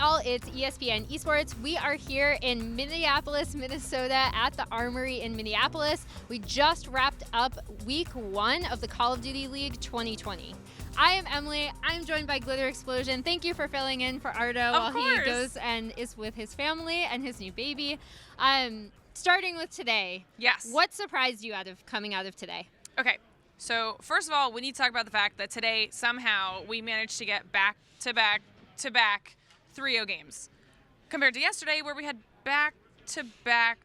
all, it's ESPN Esports. We are here in Minneapolis, Minnesota at the Armory in Minneapolis. We just wrapped up week 1 of the Call of Duty League 2020. I am Emily. I'm joined by Glitter Xplosion. Thank you for filling in for Ardo while he goes and is with his family and his new baby. Starting with today. Yes. What surprised you coming out of today? Okay. So first of all, we need to talk about the fact that today somehow we managed to get back-to-back 3-0 games compared to yesterday where we had back-to-back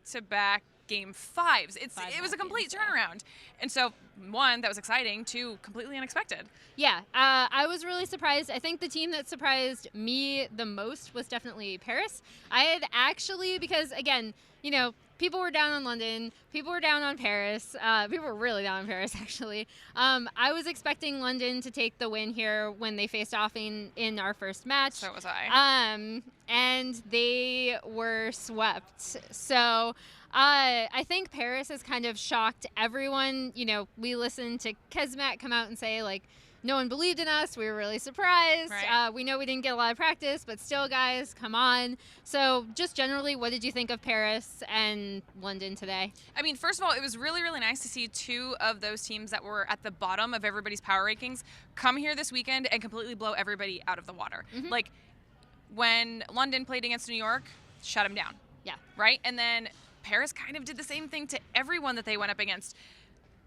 game 5s. It was a complete turnaround. And so, 1, that was exciting. 2, completely unexpected. Yeah, I was really surprised. I think the team that surprised me the most was definitely Paris. I had actually, because again, you know, people were down on London, people were down on Paris, people were really down on Paris actually. I was expecting London to take the win here when they faced off in our first match. So was I. And they were swept. So I think Paris has kind of shocked everyone. You know, we listened to Kesmet come out and say, like, no one believed in us. We were really surprised. Right. We know we didn't get a lot of practice, but still, guys, come on. So just generally, what did you think of Paris and London today? I mean, first of all, it was really, really nice to see 2 of those teams that were at the bottom of everybody's power rankings come here this weekend and completely blow everybody out of the water. Mm-hmm. Like, when London played against New York, shut them down. Yeah. Right? And then Paris kind of did the same thing to everyone that they went up against.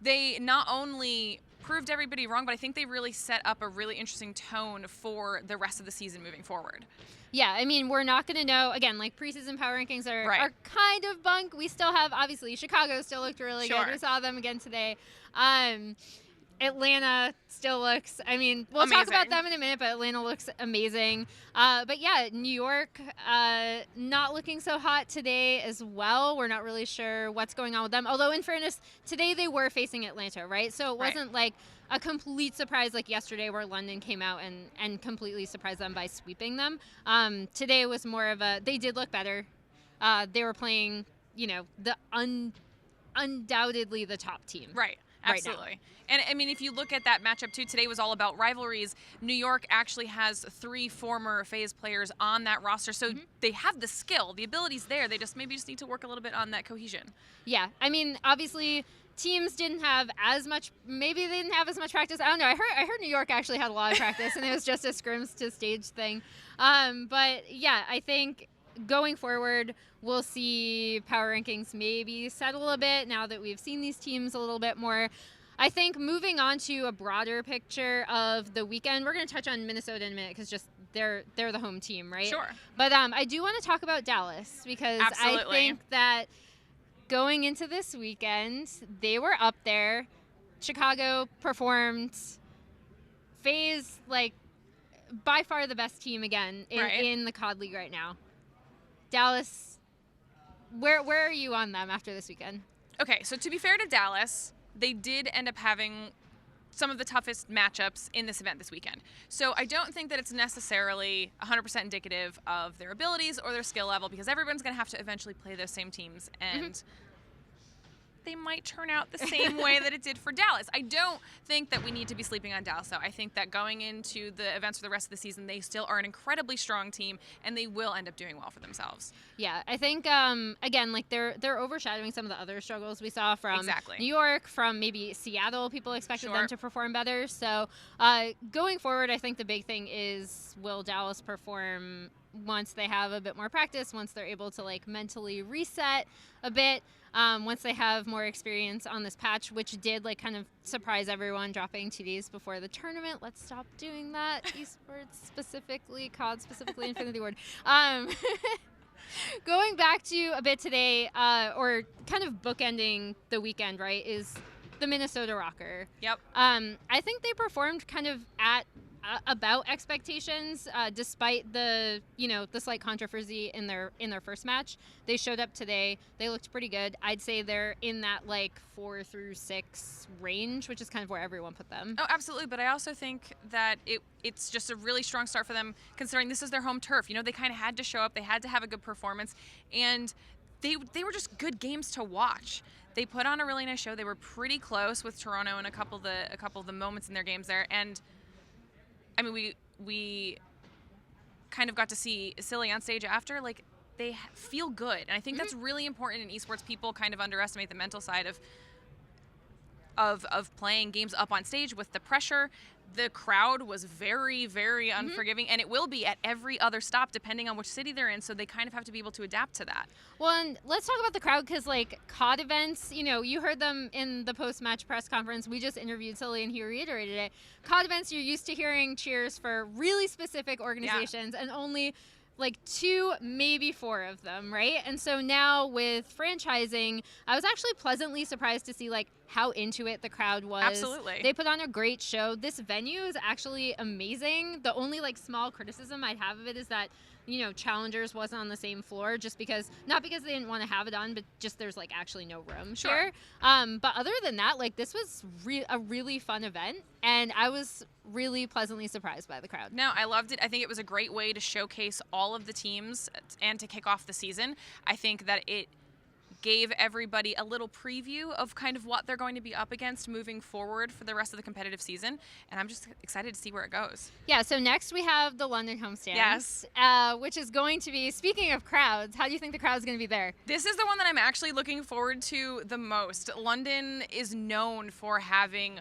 They not only proved everybody wrong, but I think they really set up a really interesting tone for the rest of the season moving forward. Yeah, I mean, we're not going to know. Again, like, preseason power rankings are kind of bunk. We still have, obviously, Chicago still looked really good. We saw them again today. Atlanta still looks, I mean, we'll amazing. talk about them in a minute, but Atlanta looks amazing. But yeah, New York not looking so hot today as well. We're not really sure what's going on with them. Although, in fairness, today they were facing Atlanta, right? So it wasn't like a complete surprise like yesterday where London came out and completely surprised them by sweeping them. Today was more of a, they did look better. They were playing, you know, the undoubtedly the top team. Right. Absolutely. And I mean, if you look at that matchup too, today was all about rivalries. New York actually has 3 former FaZe players on that roster, so they have the skill, the ability's there. They just maybe need to work a little bit on that cohesion. Yeah, I mean, obviously teams didn't have as much. Maybe they didn't have as much practice. I don't know. I heard New York actually had a lot of practice, and it was just a scrims to stage thing. But yeah, I think going forward, we'll see power rankings maybe settle a bit now that we've seen these teams a little bit more. I think moving on to a broader picture of the weekend, we're going to touch on Minnesota in a minute because just they're the home team, right? Sure. But I do want to talk about Dallas because I think that going into this weekend, they were up there. Chicago performed. FaZe, like, by far the best team again in the COD League right now. Dallas, where are you on them after this weekend? Okay, so to be fair to Dallas, they did end up having some of the toughest matchups in this event this weekend. So I don't think that it's necessarily 100% indicative of their abilities or their skill level because everyone's going to have to eventually play those same teams and they might turn out the same way that it did for Dallas. I don't think that we need to be sleeping on Dallas, though. I think that going into the events for the rest of the season, they still are an incredibly strong team, and they will end up doing well for themselves. Yeah, I think, again, like they're overshadowing some of the other struggles we saw from New York, from maybe Seattle. People expected them to perform better. So going forward, I think the big thing is, will Dallas perform once they have a bit more practice, once they're able to, like, mentally reset a bit, once they have more experience on this patch, which did, like, kind of surprise everyone, dropping 2 days before the tournament. Let's stop doing that. Esports specifically, COD specifically, Infinity Ward. Going back to a bit today, or kind of bookending the weekend, right, is the Minnesota RØKKR. Yep. I think they performed kind of at about expectations, despite the slight controversy in their first match. They showed up today. They looked pretty good. I'd say they're in that, like, 4 through 6 range, which is kind of where everyone put them. Oh, absolutely. But I also think that it's just a really strong start for them, considering this is their home turf. You know, they kind of had to show up. They had to have a good performance, and they were just good games to watch. They put on a really nice show. They were pretty close with Toronto in a couple of the moments in their games there, and I mean, we kind of got to see Silly on stage after, like, they feel good. And I think that's really important in esports. People kind of underestimate the mental side of playing games up on stage with the pressure. The crowd was very, very unforgiving, and it will be at every other stop depending on which city they're in, so they kind of have to be able to adapt to that. Well, and let's talk about the crowd, because like COD events, you know, you heard them in the post-match press conference. We just interviewed Silly and he reiterated it. COD events, you're used to hearing cheers for really specific organizations, and only like 2, maybe 4 of them, right? And so now with franchising, I was actually pleasantly surprised to see like how into it the crowd was. Absolutely. They put on a great show. This venue is actually amazing. The only like small criticism I'd have of it is that, you know, Challengers wasn't on the same floor, just because, not because they didn't want to have it on, but just there's like actually no room here. But other than that, like this was a really fun event, and I was really pleasantly surprised by the crowd. No, I loved it. I think it was a great way to showcase all of the teams and to kick off the season. I think that it gave everybody a little preview of kind of what they're going to be up against moving forward for the rest of the competitive season, and I'm just excited to see where it goes. Yeah, so next we have the London homestand. Yes. Which is going to be, speaking of crowds, how do you think the crowd's going to be there? This is the one that I'm actually looking forward to the most. London is known for having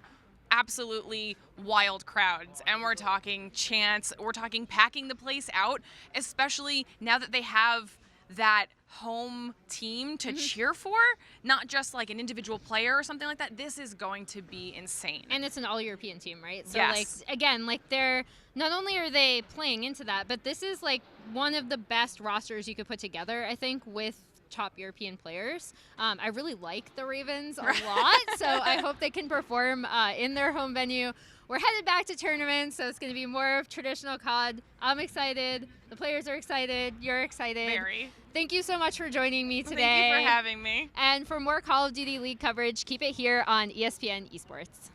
absolutely wild crowds, and we're talking chants, we're talking packing the place out, especially now that they have that home team to cheer for, not just like an individual player or something like that. This is going to be insane. And it's an all-European team, right? So yes. like, again, like they're, not only are they playing into that, but this is like one of the best rosters you could put together, I think, with top European players. I really like the Ravens a lot, so I hope they can perform in their home venue. We're headed back to tournaments, so it's going to be more of traditional COD. I'm excited. The players are excited. You're excited. Very. Thank you so much for joining me today. Thank you for having me. And for more Call of Duty League coverage, keep it here on ESPN ESPORTS.